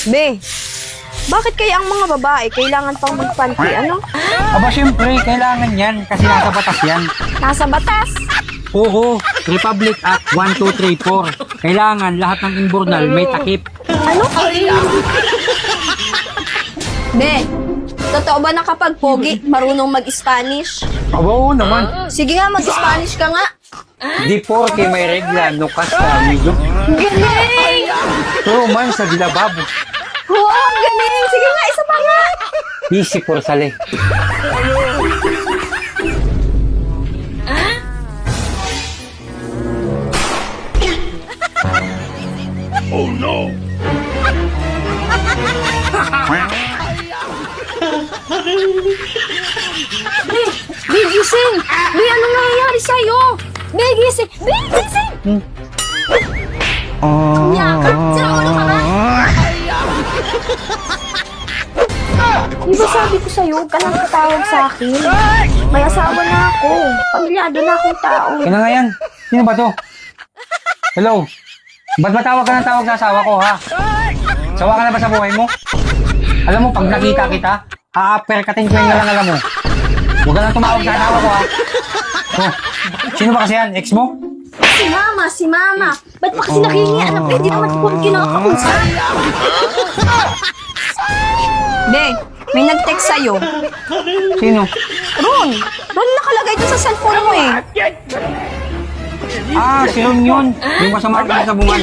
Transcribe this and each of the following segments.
Be, bakit kaya ang mga babae kailangan pang magpanty? Ano? Aba, syempre, kailangan yan kasi nasa batas yan. Nasa batas. Oo, Republic Act 1234. Kailangan lahat ng imburnal may takip. Ano? Be, totoo ba na kapag pogi, marunong mag-Spanish? Aba, oo naman. Sige nga, mag-Spanish ka nga. Di porke may regla, no kasta, amigo. Galing! Pero man sa dilababo. Wow, ang galing! Sige nga, isa pa nga. Easy por sale. Be, gising! Be, ano nangyayari sa'yo? Be, gising! Be, gising! Yakap! Sira ulo ka ba? Di ba sabi ko sa'yo, huwag ka nang tatawag sa akin? May asawa na ako. Pamilyado na akong tao. Kaya nga yan. Sino ba to? Hello? Ba't ba tawag ka ng tawag sa asawa ko, ha? Sawa ka na ba sa buhay mo? Alam mo, pag nakita kita, ha-uppercutin ko yung alam mo. Huwag ka nang tumawag sa asawa ko, ha? Oh, sino ba kasi yan? Ex mo? Si Mama, si Mama. Ba't pa kasi nakihingian? Hindi naman ko kinakausap. Be, may nag-text sa'yo. Sino? Ron! Ron nakalagay doon sa cellphone mo eh. Ah, si Ron yun. Yung kasama ko sa bungan.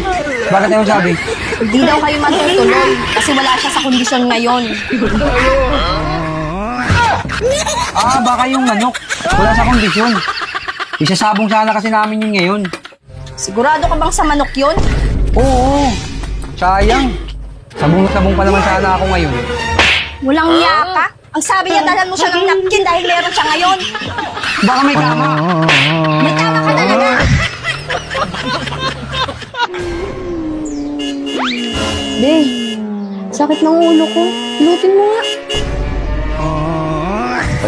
Bakit ayaw sabi? Hindi daw kayo matutuloy kasi wala siya sa kondisyon ngayon. Ah, baka yung manok. Wala sa kondisyon. Isasabong sana kasi namin yun ngayon. Sigurado ka bang sa manok yun? Oo, sayang. Sabong na sabong pa naman sana ako ngayon. Walang yaka. Ang sabi niya, dalhan mo siya ng napkin dahil meron siya ngayon. Baka may kama. May tama ka talaga. Be, sakit ng ulo ko. Lutin mo nga.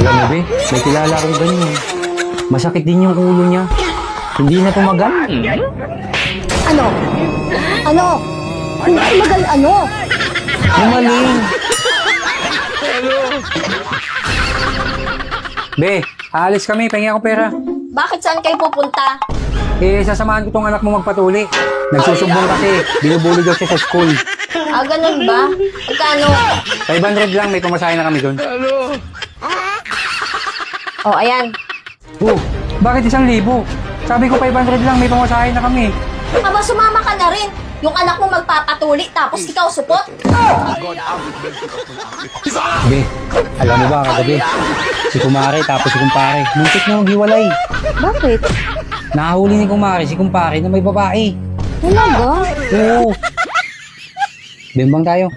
Alam mo, be, may kilala akong ganyan. Masakit din yung ulo niya. Hindi na tumagal. Ano? Ano? Hindi magal ano? Gumaling. Be, aalis kami. Pahingi ako pera. Bakit saan kayo pupunta? Eh, sasamahan ko tong anak mo magpatuli. Nagsusumbong kasi. Binubuli daw siya sa school. Ah, ganun ba? Magkano? 500 lang, may pamasahe na kami doon. Oh, ayan. Oh, bakit 1,000? Sabi ko 500 lang, may pamasahe na kami. Aba, sumama ka na rin. Yung anak mo magpapatuli, tapos ikaw supot? Be, alam mo ba kagabi? Si Kumare tapos si Kumpare. Muntik na maghiwalay. Bakit? Nahuli ni Kumare si Kumpare na may babae. Talaga? Oo. Bimbang tayo.